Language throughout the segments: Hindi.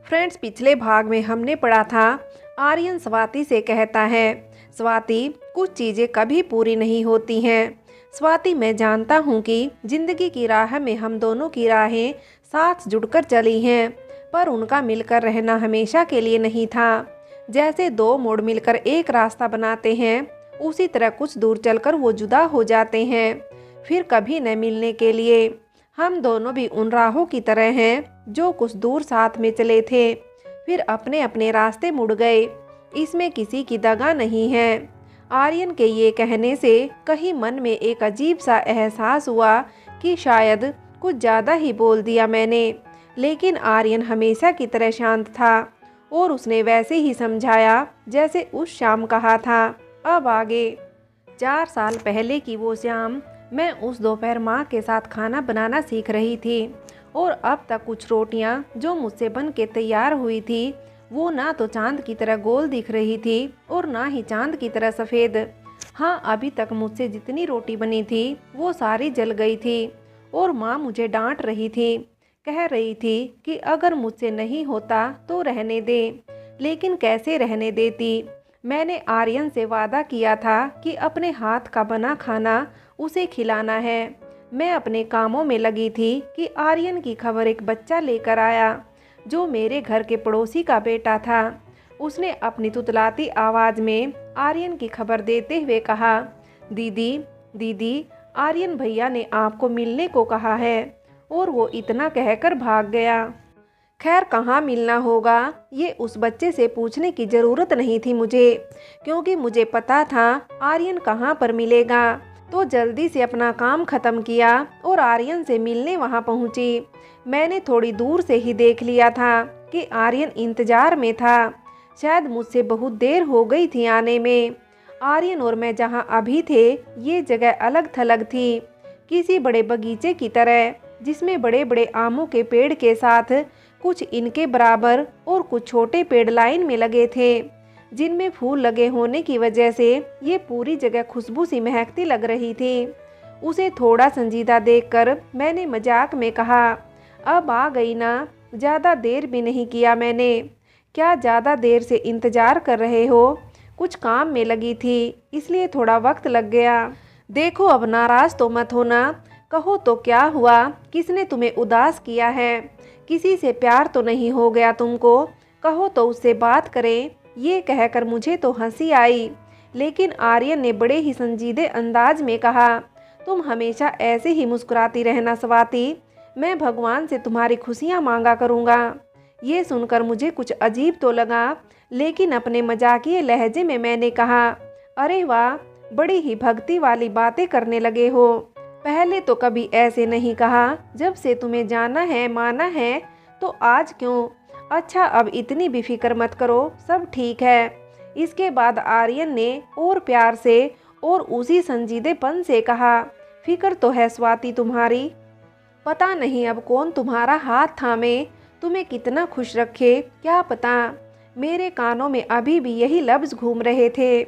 फ्रेंड्स, पिछले भाग में हमने पढ़ा था आर्यन स्वाति से कहता है, स्वाति कुछ चीज़ें कभी पूरी नहीं होती हैं। स्वाति, मैं जानता हूँ कि जिंदगी की राह में हम दोनों की राहें साथ जुड़कर चली हैं, पर उनका मिलकर रहना हमेशा के लिए नहीं था। जैसे दो मोड़ मिलकर एक रास्ता बनाते हैं, उसी तरह कुछ दूर चलकर वो जुदा हो जाते हैं, फिर कभी न मिलने के लिए। हम दोनों भी उन राहों की तरह हैं जो कुछ दूर साथ में चले थे, फिर अपने अपने रास्ते मुड़ गए। इसमें किसी की दगा नहीं है। आर्यन के ये कहने से कहीं मन में एक अजीब सा एहसास हुआ कि शायद कुछ ज़्यादा ही बोल दिया मैंने, लेकिन आर्यन हमेशा की तरह शांत था और उसने वैसे ही समझाया जैसे उस शाम कहा था। अब आगे। 4 साल पहले की वो शाम, मैं उस दोपहर माँ के साथ खाना बनाना सीख रही थी और अब तक कुछ रोटियाँ जो मुझसे बन के तैयार हुई थी, वो ना तो चांद की तरह गोल दिख रही थी और ना ही चांद की तरह सफ़ेद। हाँ, अभी तक मुझसे जितनी रोटी बनी थी वो सारी जल गई थी और माँ मुझे डांट रही थी, कह रही थी कि अगर मुझसे नहीं होता तो रहने दे, लेकिन कैसे रहने देती। मैंने आर्यन से वादा किया था कि अपने हाथ का बना खाना उसे खिलाना है। मैं अपने कामों में लगी थी कि आर्यन की खबर एक बच्चा लेकर आया जो मेरे घर के पड़ोसी का बेटा था। उसने अपनी तुतलाती आवाज़ में आर्यन की खबर देते हुए कहा, दीदी दीदी, आर्यन भैया ने आपको मिलने को कहा है। और वो इतना कहकर भाग गया। खैर, कहाँ मिलना होगा ये उस बच्चे से पूछने की ज़रूरत नहीं थी मुझे, क्योंकि मुझे पता था आर्यन कहाँ पर मिलेगा। तो जल्दी से अपना काम ख़त्म किया और आर्यन से मिलने वहाँ पहुँची। मैंने थोड़ी दूर से ही देख लिया था कि आर्यन इंतज़ार में था। शायद मुझसे बहुत देर हो गई थी आने में। आर्यन और मैं जहाँ अभी थे, ये जगह अलग थलग थी, किसी बड़े बगीचे की तरह, जिसमें बड़े बड़े आमों के पेड़ के साथ कुछ इनके बराबर और कुछ छोटे पेड़ लाइन में लगे थे, जिनमें फूल लगे होने की वजह से ये पूरी जगह खुशबू सी महकती लग रही थी। उसे थोड़ा संजीदा देखकर मैंने मजाक में कहा, अब आ गई ना, ज़्यादा देर भी नहीं किया मैंने। क्या ज़्यादा देर से इंतज़ार कर रहे हो? कुछ काम में लगी थी, इसलिए थोड़ा वक्त लग गया। देखो, अब नाराज़ तो मत होना। कहो तो क्या हुआ? किसने तुम्हें उदास किया है? किसी से प्यार तो नहीं हो गया तुमको? कहो तो उससे बात करें। ये कहकर मुझे तो हंसी आई, लेकिन आर्यन ने बड़े ही संजीदे अंदाज में कहा, तुम हमेशा ऐसे ही मुस्कुराती रहना स्वाति। मैं भगवान से तुम्हारी खुशियाँ मांगा करूँगा। ये सुनकर मुझे कुछ अजीब तो लगा, लेकिन अपने मजाकिये लहजे में मैंने कहा, अरे वाह, बड़ी ही भक्ति वाली बातें करने लगे हो। पहले तो कभी ऐसे नहीं कहा। जब से तुम्हें जाना है, माना है, तो आज क्यों? अच्छा, अब इतनी भी फिक्र मत करो, सब ठीक है। इसके बाद आर्यन ने और प्यार से और उसी संजीदेपन से कहा, फिक्र तो है स्वाति तुम्हारी। पता नहीं अब कौन तुम्हारा हाथ थामे, तुम्हें कितना खुश रखे, क्या पता। मेरे कानों में अभी भी यही लफ्ज़ घूम रहे थे।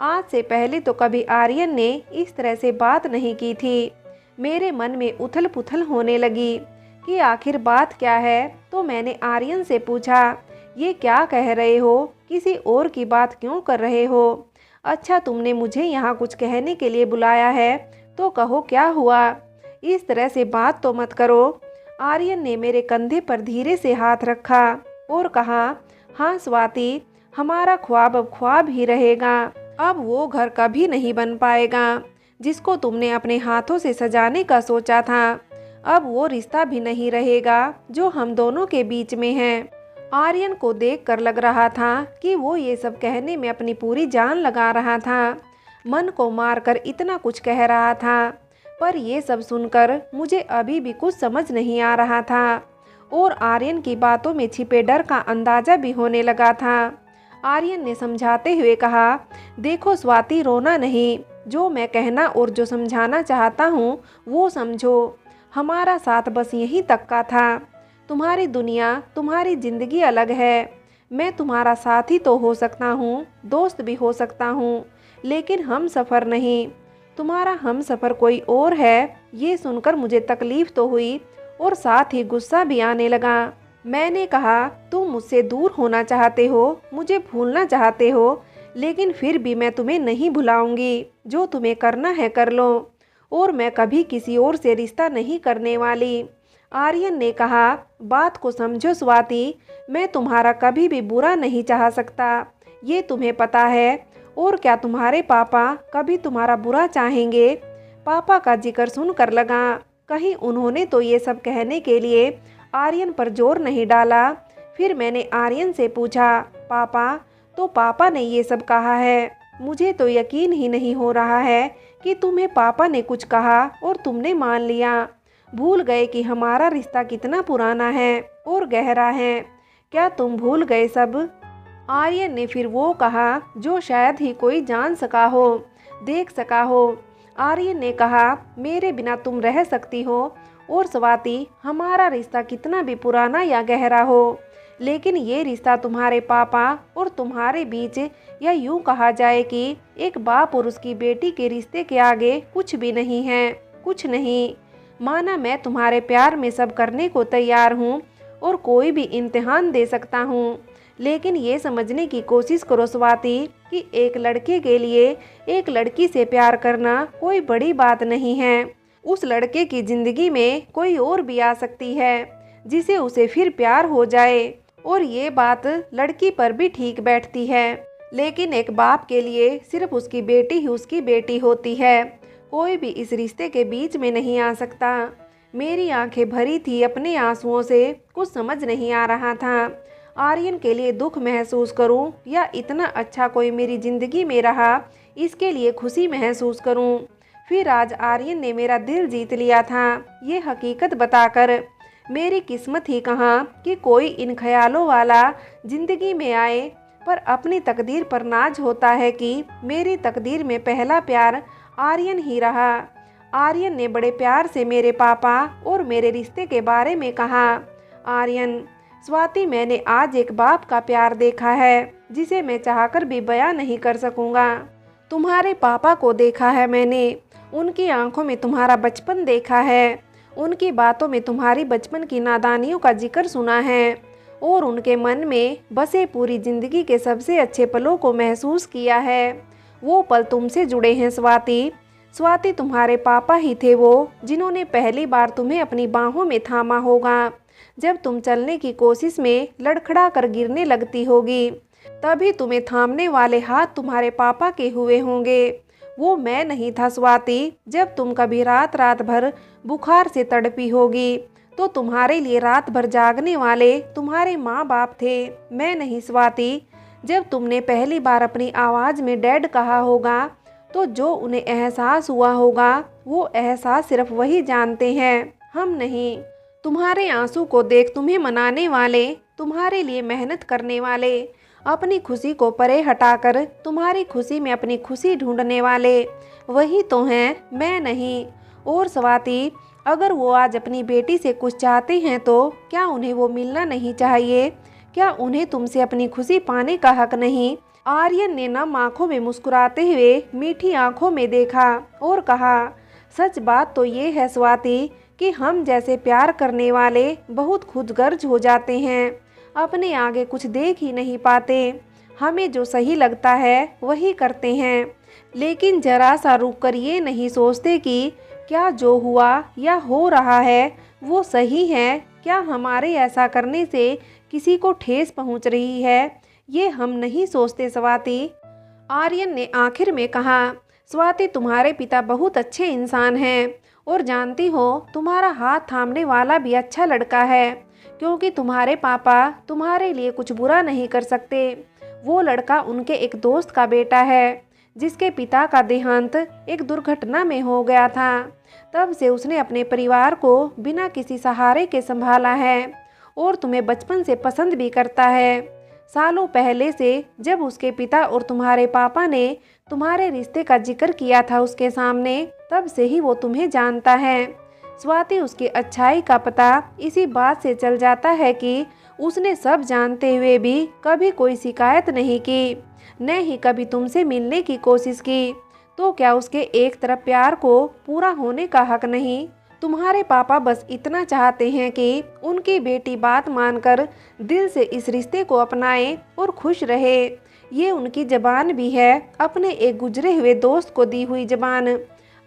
आज से पहले तो कभी आर्यन ने इस तरह से बात नहीं की थी। मेरे मन में उथल पुथल होने लगी कि आखिर बात क्या है। तो मैंने आर्यन से पूछा, ये क्या कह रहे हो? किसी और की बात क्यों कर रहे हो? अच्छा, तुमने मुझे यहाँ कुछ कहने के लिए बुलाया है, तो कहो क्या हुआ? इस तरह से बात तो मत करो। आर्यन ने मेरे कंधे पर धीरे से हाथ रखा और कहा, हाँ स्वाति, हमारा ख्वाब अब ख्वाब ही रहेगा। अब वो घर कभी नहीं बन पाएगा जिसको तुमने अपने हाथों से सजाने का सोचा था। अब वो रिश्ता भी नहीं रहेगा जो हम दोनों के बीच में है। आर्यन को देखकर लग रहा था कि वो ये सब कहने में अपनी पूरी जान लगा रहा था, मन को मारकर इतना कुछ कह रहा था। पर ये सब सुनकर मुझे अभी भी कुछ समझ नहीं आ रहा था और आर्यन की बातों में छिपे डर का अंदाजा भी होने लगा था। आर्यन ने समझाते हुए कहा, देखो स्वाति, रोना नहीं। जो मैं कहना और जो समझाना चाहता हूँ वो समझो। हमारा साथ बस यहीं तक का था। तुम्हारी दुनिया, तुम्हारी ज़िंदगी अलग है। मैं तुम्हारा साथी तो हो सकता हूँ, दोस्त भी हो सकता हूँ, लेकिन हम सफ़र नहीं। तुम्हारा हम सफ़र कोई और है। ये सुनकर मुझे तकलीफ़ तो हुई और साथ ही गुस्सा भी आने लगा। मैंने कहा, तुम मुझसे दूर होना चाहते हो, मुझे भूलना चाहते हो, लेकिन फिर भी मैं तुम्हें नहीं भुलाऊंगी। जो तुम्हें करना है कर लो, और मैं कभी किसी और से रिश्ता नहीं करने वाली। आर्यन ने कहा, बात को समझो स्वाति, मैं तुम्हारा कभी भी बुरा नहीं चाह सकता, ये तुम्हें पता है। और क्या तुम्हारे पापा कभी तुम्हारा बुरा चाहेंगे? पापा का जिक्र सुनकर लगा कहीं उन्होंने तो ये सब कहने के लिए आर्यन पर जोर नहीं डाला। फिर मैंने आर्यन से पूछा, पापा, तो पापा ने ये सब कहा है? मुझे तो यकीन ही नहीं हो रहा है कि तुम्हें पापा ने कुछ कहा और तुमने मान लिया। भूल गए कि हमारा रिश्ता कितना पुराना है और गहरा है। क्या तुम भूल गए सब? आर्यन ने फिर वो कहा जो शायद ही कोई जान सका हो, देख सका हो। आर्यन ने कहा, मेरे बिना तुम रह सकती हो, और स्वाति, हमारा रिश्ता कितना भी पुराना या गहरा हो, लेकिन ये रिश्ता तुम्हारे पापा और तुम्हारे बीच, या यूं कहा जाए कि एक बाप और उसकी बेटी के रिश्ते के आगे कुछ भी नहीं है, कुछ नहीं। माना मैं तुम्हारे प्यार में सब करने को तैयार हूँ और कोई भी इम्तिहान दे सकता हूँ, लेकिन ये समझने की कोशिश करो स्वाति कि एक लड़के के लिए एक लड़की से प्यार करना कोई बड़ी बात नहीं है। उस लड़के की ज़िंदगी में कोई और भी आ सकती है जिसे उसे फिर प्यार हो जाए, और ये बात लड़की पर भी ठीक बैठती है। लेकिन एक बाप के लिए सिर्फ उसकी बेटी ही उसकी बेटी होती है, कोई भी इस रिश्ते के बीच में नहीं आ सकता। मेरी आंखें भरी थी अपने आंसुओं से, कुछ समझ नहीं आ रहा था। आर्यन के लिए दुख महसूस करूं या इतना अच्छा कोई मेरी ज़िंदगी में रहा इसके लिए खुशी महसूस करूं। फिर आज आर्यन ने मेरा दिल जीत लिया था, ये हकीकत बताकर। मेरी किस्मत ही कहाँ कि कोई इन ख्यालों वाला ज़िंदगी में आए, पर अपनी तकदीर पर नाज होता है कि मेरी तकदीर में पहला प्यार आर्यन ही रहा। आर्यन ने बड़े प्यार से मेरे पापा और मेरे रिश्ते के बारे में कहा। आर्यन, स्वाति, मैंने आज एक बाप का प्यार देखा है जिसे मैं चाहकर भी बयां नहीं कर सकूंगा। तुम्हारे पापा को देखा है मैंने, उनकी आंखों में तुम्हारा बचपन देखा है, उनकी बातों में तुम्हारी बचपन की नादानियों का जिक्र सुना है, और उनके मन में बसे पूरी ज़िंदगी के सबसे अच्छे पलों को महसूस किया है। वो पल तुमसे जुड़े हैं स्वाति। स्वाति, तुम्हारे पापा ही थे वो जिन्होंने पहली बार तुम्हें अपनी बाहों में थामा होगा। जब तुम चलने की कोशिश में लड़खड़ा कर गिरने लगती होगी, तभी तुम्हें थामने वाले हाथ तुम्हारे पापा के हुए होंगे। वो मैं नहीं था स्वाति। जब तुम कभी रात रात भर बुखार से तड़पी होगी तो तुम्हारे लिए रात भर जागने वाले तुम्हारे माँ बाप थे, मैं नहीं स्वाति। जब तुमने पहली बार अपनी आवाज़ में डैड कहा होगा तो जो उन्हें एहसास हुआ होगा वो एहसास सिर्फ वही जानते हैं, हम नहीं। तुम्हारे आंसू को देख तुम्हें मनाने वाले, तुम्हारे लिए मेहनत करने वाले, अपनी खुशी को परे हटाकर तुम्हारी खुशी में अपनी खुशी ढूंढने वाले, वही तो हैं, मैं नहीं। और स्वाति, अगर वो आज अपनी बेटी से कुछ चाहते हैं तो क्या उन्हें वो मिलना नहीं चाहिए? क्या उन्हें तुमसे अपनी खुशी पाने का हक नहीं? आर्यन ने नम आंखों में मुस्कुराते हुए मीठी आंखों में देखा और कहा, सच बात तो ये है स्वाति कि हम जैसे प्यार करने वाले बहुत खुदगर्ज हो जाते हैं, अपने आगे कुछ देख ही नहीं पाते। हमें जो सही लगता है वही करते हैं, लेकिन जरा सा रुक कर ये नहीं सोचते कि क्या जो हुआ या हो रहा है वो सही है, क्या हमारे ऐसा करने से किसी को ठेस पहुंच रही है, ये हम नहीं सोचते स्वाति। आर्यन ने आखिर में कहा, स्वाति, तुम्हारे पिता बहुत अच्छे इंसान हैं, और जानती हो तुम्हारा हाथ थामने वाला भी अच्छा लड़का है, क्योंकि तुम्हारे पापा तुम्हारे लिए कुछ बुरा नहीं कर सकते। वो लड़का उनके एक दोस्त का बेटा है जिसके पिता का देहांत एक दुर्घटना में हो गया था। तब से उसने अपने परिवार को बिना किसी सहारे के संभाला है, और तुम्हें बचपन से पसंद भी करता है। सालों पहले से जब उसके पिता और तुम्हारे पापा ने तुम्हारे रिश्ते का जिक्र किया था उसके सामने, तब से ही वो तुम्हें जानता है। स्वाति, उसकी अच्छाई का पता इसी बात से चल जाता है कि उसने सब जानते हुए भी कभी कोई शिकायत नहीं की, न ही कभी तुमसे मिलने की कोशिश की। तो क्या उसके एक तरफ प्यार को पूरा होने का हक नहीं? तुम्हारे पापा बस इतना चाहते हैं कि उनकी बेटी बात मानकर दिल से इस रिश्ते को अपनाए और खुश रहे। ये उनकी जबान भी है, अपने एक गुजरे हुए दोस्त को दी हुई जबान।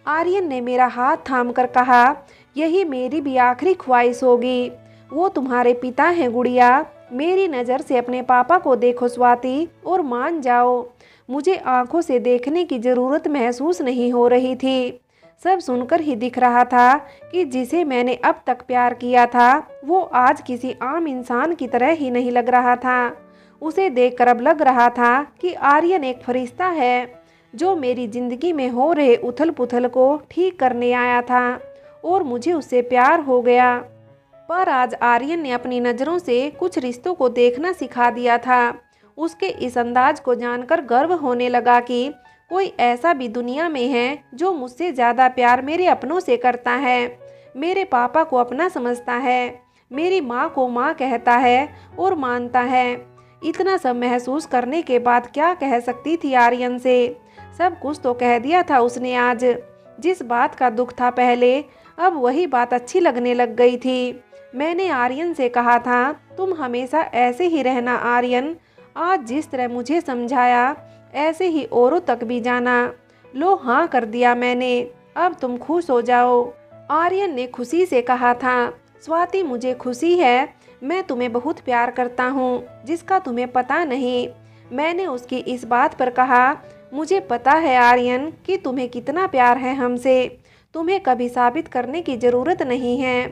आर्यन ने मेरा हाथ थामकर कहा, यही मेरी भी आखिरी ख्वाहिश होगी। वो तुम्हारे पिता हैं गुड़िया। मेरी नज़र से अपने पापा को देखो स्वाति और मान जाओ। मुझे आंखों से देखने की ज़रूरत महसूस नहीं हो रही थी। सब सुनकर ही दिख रहा था कि जिसे मैंने अब तक प्यार किया था वो आज किसी आम इंसान की तरह ही नहीं लग रहा था। उसे देखकर अब लग रहा था कि आर्यन एक फरिश्ता है जो मेरी ज़िंदगी में हो रहे उथल पुथल को ठीक करने आया था और मुझे उससे प्यार हो गया। पर आज आर्यन ने अपनी नज़रों से कुछ रिश्तों को देखना सिखा दिया था। उसके इस अंदाज को जानकर गर्व होने लगा कि कोई ऐसा भी दुनिया में है जो मुझसे ज़्यादा प्यार मेरे अपनों से करता है। मेरे पापा को अपना समझता है, मेरी माँ को माँ कहता है और मानता है। इतना सब महसूस करने के बाद क्या कह सकती थी आर्यन से। सब कुछ तो कह दिया था उसने आज। जिस बात का दुख था पहले, अब वही बात अच्छी लगने लग गई थी। मैंने आर्यन से कहा था, तुम हमेशा ऐसे ही रहना आर्यन। आज जिस तरह मुझे समझाया ऐसे ही औरों तक भी जाना। लो हाँ कर दिया मैंने, अब तुम खुश हो जाओ। आर्यन ने खुशी से कहा था, स्वाति मुझे खुशी है, मैं तुम्हें बहुत प्यार करता हूँ जिसका तुम्हें पता नहीं। मैंने उसकी इस बात पर कहा, मुझे पता है आर्यन कि तुम्हें कितना प्यार है हमसे। तुम्हें कभी साबित करने की ज़रूरत नहीं है।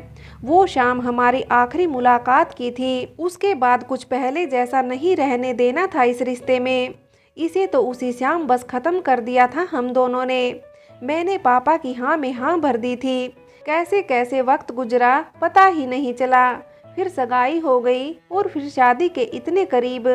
वो शाम हमारी आखिरी मुलाकात की थी, उसके बाद कुछ पहले जैसा नहीं रहने देना था इस रिश्ते में। इसे तो उसी शाम बस ख़त्म कर दिया था हम दोनों ने। मैंने पापा की हाँ में हाँ भर दी थी। कैसे कैसे वक्त गुजरा पता ही नहीं चला। फिर सगाई हो गई और फिर शादी के इतने करीब।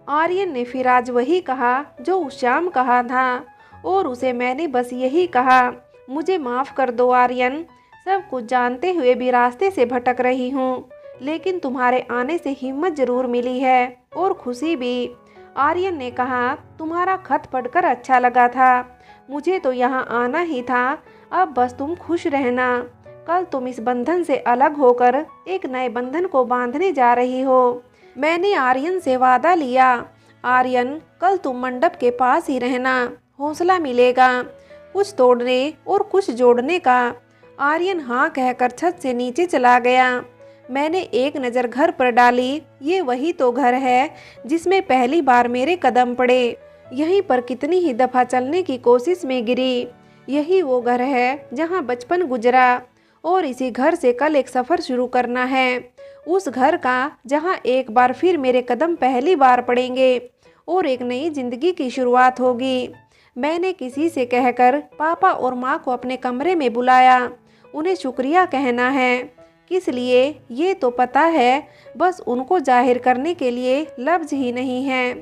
आर्यन ने फिर आज वही कहा जो उस शाम कहा था और उसे मैंने बस यही कहा, मुझे माफ़ कर दो आर्यन। सब कुछ जानते हुए भी रास्ते से भटक रही हूँ, लेकिन तुम्हारे आने से हिम्मत ज़रूर मिली है और खुशी भी। आर्यन ने कहा, तुम्हारा खत पढ़कर अच्छा लगा था। मुझे तो यहाँ आना ही था। अब बस तुम खुश रहना। कल तुम इस बंधन से अलग होकर एक नए बंधन को बांधने जा रही हो। मैंने आर्यन से वादा लिया, आर्यन कल तुम मंडप के पास ही रहना। हौसला मिलेगा कुछ तोड़ने और कुछ जोड़ने का। आर्यन हाँ कहकर छत से नीचे चला गया। मैंने एक नज़र घर पर डाली। ये वही तो घर है जिसमें पहली बार मेरे कदम पड़े। यहीं पर कितनी ही दफ़ा चलने की कोशिश में गिरी। यही वो घर है जहाँ बचपन गुजरा और इसी घर से कल एक सफ़र शुरू करना है। उस घर का जहाँ एक बार फिर मेरे कदम पहली बार पड़ेंगे और एक नई ज़िंदगी की शुरुआत होगी। मैंने किसी से कहकर पापा और माँ को अपने कमरे में बुलाया। उन्हें शुक्रिया कहना है। किस लिए ये तो पता है, बस उनको जाहिर करने के लिए लफ्ज़ ही नहीं है।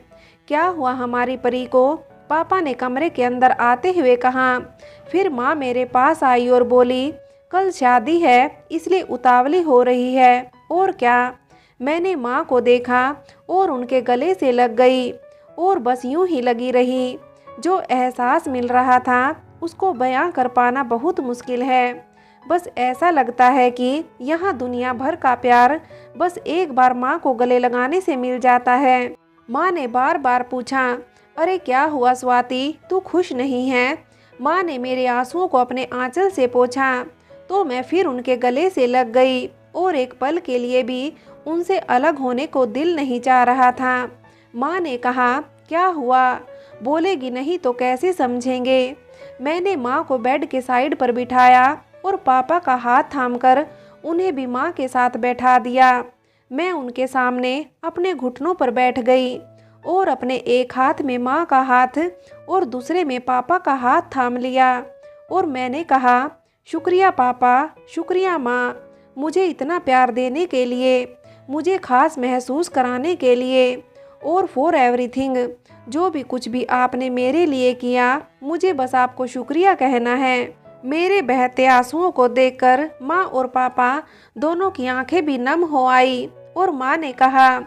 क्या हुआ हमारी परी को, पापा ने कमरे के अंदर आते हुए कहा। फिर माँ मेरे पास आई और बोली, कल शादी है इसलिए उतावली हो रही है। और क्या। मैंने माँ को देखा और उनके गले से लग गई और बस यूं ही लगी रही। जो एहसास मिल रहा था उसको बयां कर पाना बहुत मुश्किल है। बस ऐसा लगता है कि यहाँ दुनिया भर का प्यार बस एक बार माँ को गले लगाने से मिल जाता है। माँ ने बार बार पूछा, अरे क्या हुआ स्वाति, तू खुश नहीं है? माँ ने मेरे आंसुओं को अपने आंचल से पोंछा तो मैं फिर उनके गले से लग गई और एक पल के लिए भी उनसे अलग होने को दिल नहीं चाह रहा था। माँ ने कहा, क्या हुआ? बोलेगी नहीं तो कैसे समझेंगे? मैंने माँ को बेड के साइड पर बिठाया और पापा का हाथ थामकर उन्हें भी माँ के साथ बैठा दिया। मैं उनके सामने अपने घुटनों पर बैठ गई और अपने एक हाथ में माँ का हाथ और दूसरे में पापा का हाथ थाम लिया और मैंने कहा, शुक्रिया पापा, शुक्रिया माँ, मुझे इतना प्यार देने के लिए, मुझे खास महसूस कराने के लिए और फॉर एवरीथिंग। जो भी कुछ भी आपने मेरे लिए किया, मुझे बस आपको शुक्रिया कहना है। मेरे बहते आंसुओं को देखकर माँ और पापा दोनों की आंखें भी नम हो आई और माँ ने कहा,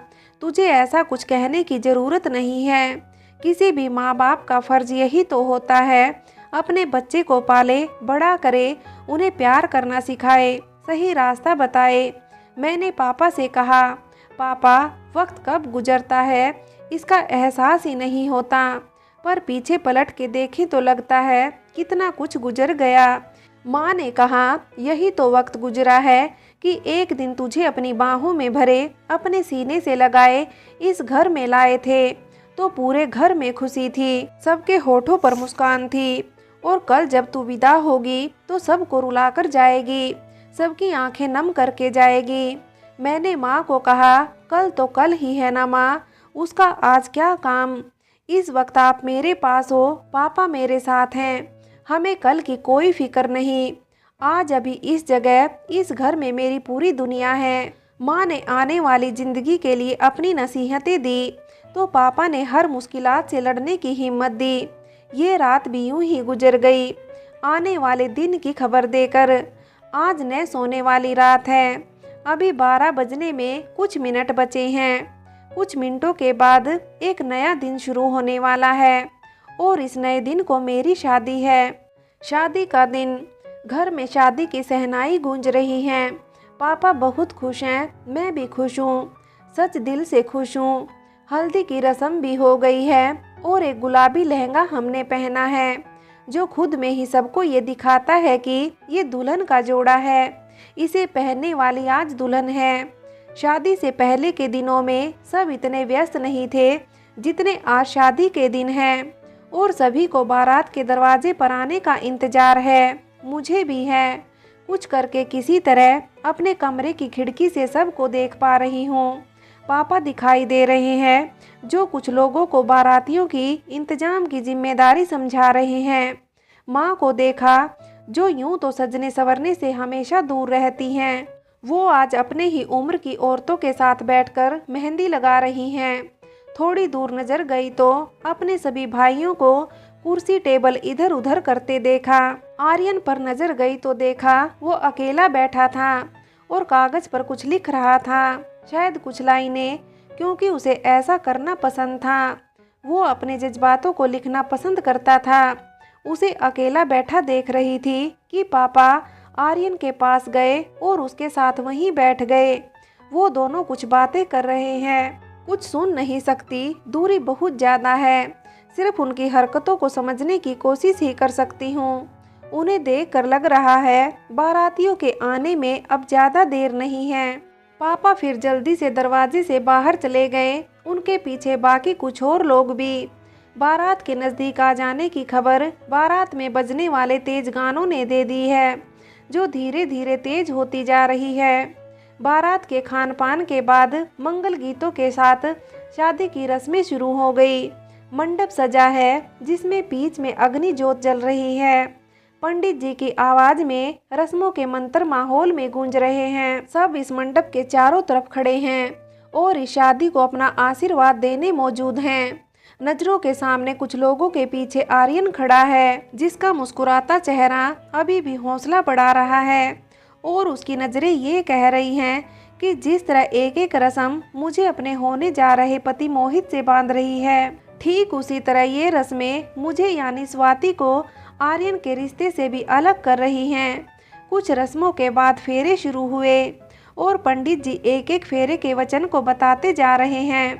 तुझे ऐसा कुछ कहने की ज़रूरत नहीं है। किसी भी माँ बाप का फ़र्ज़ यही तो होता है अपने बच्चे को पाले, बड़ा करे, उन्हें प्यार करना सिखाए, सही रास्ता बताए। मैंने पापा से कहा, पापा वक्त कब गुजरता है इसका एहसास ही नहीं होता, पर पीछे पलट के देखें तो लगता है कितना कुछ गुजर गया। माँ ने कहा, यही तो वक्त गुजरा है कि एक दिन तुझे अपनी बाहों में भरे, अपने सीने से लगाए इस घर में लाए थे, तो पूरे घर में खुशी थी, सबके होठों पर मुस्कान थी। और कल जब तू विदा होगी तो सबको रुला कर जाएगी, सबकी आंखें नम करके जाएगी। मैंने माँ को कहा, कल तो कल ही है ना माँ, उसका आज क्या काम। इस वक्त आप मेरे पास हो, पापा मेरे साथ हैं, हमें कल की कोई फिक्र नहीं। आज अभी इस जगह, इस घर में मेरी पूरी दुनिया है। माँ ने आने वाली जिंदगी के लिए अपनी नसीहतें दी, तो पापा ने हर मुश्किलात से लड़ने की हिम्मत दी। ये रात भी यूं ही गुजर गई, आने वाले दिन की खबर देकर। आज न सोने वाली रात है, अभी 12 बजने में कुछ मिनट बचे हैं। कुछ मिनटों के बाद एक नया दिन शुरू होने वाला है, और इस नए दिन को मेरी शादी है। शादी का दिन, घर में शादी की सहनाई गूंज रही है। पापा बहुत खुश हैं, मैं भी खुश हूँ, सच दिल से खुश हूँ। हल्दी की रस्म भी हो गई है, और एक गुलाबी लहंगा हमने पहना है, जो खुद में ही सबको ये दिखाता है कि ये दुल्हन का जोड़ा है, इसे पहनने वाली आज दुल्हन है। शादी से पहले के दिनों में सब इतने व्यस्त नहीं थे जितने आज शादी के दिन हैं, और सभी को बारात के दरवाजे पर आने का इंतजार है, मुझे भी है। कुछ करके किसी तरह अपने कमरे की खिड़की से सबको देख पा रही हूँ। पापा दिखाई दे रहे हैं, जो कुछ लोगों को बारातियों की इंतजाम की जिम्मेदारी समझा रहे हैं। माँ को देखा, जो यूं तो सजने संवरने से हमेशा दूर रहती हैं, वो आज अपने ही उम्र की औरतों के साथ बैठकर मेहंदी लगा रही हैं। थोड़ी दूर नजर गई तो अपने सभी भाइयों को कुर्सी टेबल इधर उधर करते देखा। आर्यन पर नजर गई तो देखा वो अकेला बैठा था और कागज पर कुछ लिख रहा था, शायद कुछ लाइनें, क्योंकि उसे ऐसा करना पसंद था। वो अपने जज्बातों को लिखना पसंद करता था। उसे अकेला बैठा देख रही थी कि पापा आर्यन के पास गए और उसके साथ वहीं बैठ गए। वो दोनों कुछ बातें कर रहे हैं, कुछ सुन नहीं सकती, दूरी बहुत ज़्यादा है, सिर्फ उनकी हरकतों को समझने की कोशिश ही कर सकती हूँ। उन्हें देखकर लग रहा है बारातियों के आने में अब ज़्यादा देर नहीं है। पापा फिर जल्दी से दरवाजे से बाहर चले गए, उनके पीछे बाकी कुछ और लोग भी। बारात के नज़दीक आ जाने की खबर बारात में बजने वाले तेज गानों ने दे दी है, जो धीरे धीरे तेज होती जा रही है। बारात के खान पान के बाद मंगल गीतों के साथ शादी की रस्में शुरू हो गई। मंडप सजा है, जिसमें बीच में अग्नि ज्योत जल रही है। पंडित जी की आवाज में रस्मों के मंत्र माहौल में गूंज रहे हैं। सब इस मंडप के चारों तरफ खड़े हैं और इस शादी को अपना आशीर्वाद देने मौजूद हैं। नजरों के सामने कुछ लोगों के पीछे आर्यन खड़ा है, जिसका मुस्कुराता चेहरा अभी भी हौसला बढ़ा रहा है, और उसकी नजरें ये कह रही हैं कि जिस तरह एक एक रस्म मुझे अपने होने जा रहे पति मोहित से बांध रही है, ठीक उसी तरह ये रस्में मुझे यानी स्वाति को आर्यन के रिश्ते से भी अलग कर रही हैं। कुछ रस्मों के बाद फेरे शुरू हुए और पंडित जी एक एक फेरे के वचन को बताते जा रहे हैं।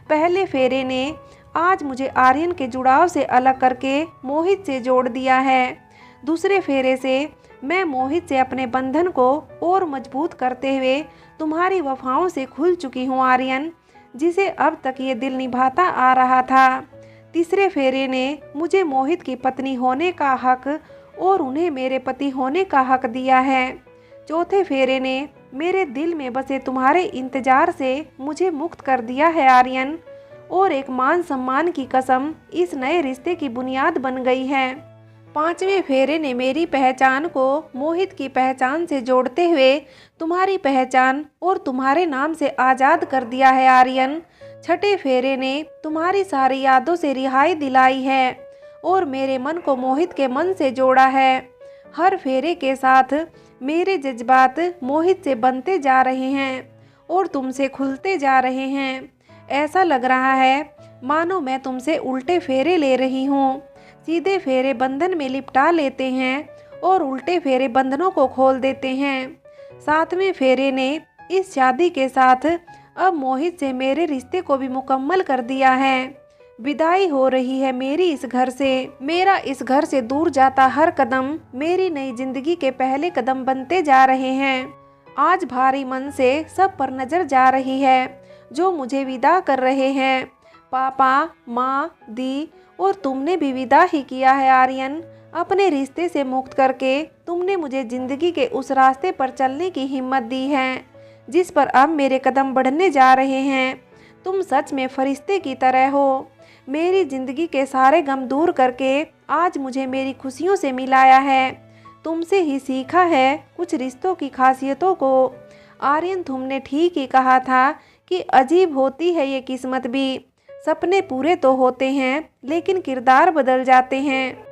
पहले फेरे ने आज मुझे आर्यन के जुड़ाव से अलग करके मोहित से जोड़ दिया है। दूसरे फेरे से मैं मोहित से अपने बंधन को और मजबूत करते हुए तुम्हारी वफाओं से खुल चुकी हूँ आर्यन, जिसे अब तक ये दिल निभाता आ रहा था। तीसरे फेरे ने मुझे मोहित की पत्नी होने का हक और उन्हें मेरे पति होने का हक दिया है। चौथे फेरे ने मेरे दिल में बसे तुम्हारे इंतजार से मुझे मुक्त कर दिया है आर्यन, और एक मान सम्मान की कसम इस नए रिश्ते की बुनियाद बन गई है। पांचवें फेरे ने मेरी पहचान को मोहित की पहचान से जोड़ते हुए तुम्हारी पहचान और तुम्हारे नाम से आज़ाद कर दिया है आर्यन। छठे फेरे ने तुम्हारी सारी यादों से रिहाई दिलाई है और मेरे मन को मोहित के मन से जोड़ा है। हर फेरे के साथ मेरे जज्बात मोहित से बनते जा रहे हैं और तुमसे खुलते जा रहे हैं। ऐसा लग रहा है मानो मैं तुमसे उल्टे फेरे ले रही हूँ। सीधे फेरे बंधन में लिपटा लेते हैं और उल्टे फेरे बंधनों को खोल देते हैं। 7वें फेरे ने इस शादी के साथ अब मोहित से मेरे रिश्ते को भी मुकम्मल कर दिया है। विदाई हो रही है मेरी इस घर से। मेरा इस घर से दूर जाता हर कदम मेरी नई जिंदगी के पहले कदम बनते जा रहे हैं। आज भारी मन से सब पर नजर जा रही है जो मुझे विदा कर रहे हैं। पापा, माँ, दी और तुमने भी विदा ही किया है आर्यन। अपने रिश्ते से मुक्त करके तुमने मुझे जिंदगी के उस रास्ते पर चलने की हिम्मत दी है जिस पर अब मेरे कदम बढ़ने जा रहे हैं। तुम सच में फरिश्ते की तरह हो। मेरी जिंदगी के सारे गम दूर करके आज मुझे मेरी खुशियों से मिलाया है। तुमसे ही सीखा है कुछ रिश्तों की खासियतों को। आर्यन, तुमने ठीक ही कहा था कि अजीब होती है ये किस्मत भी। सपने पूरे तो होते हैं लेकिन किरदार बदल जाते हैं।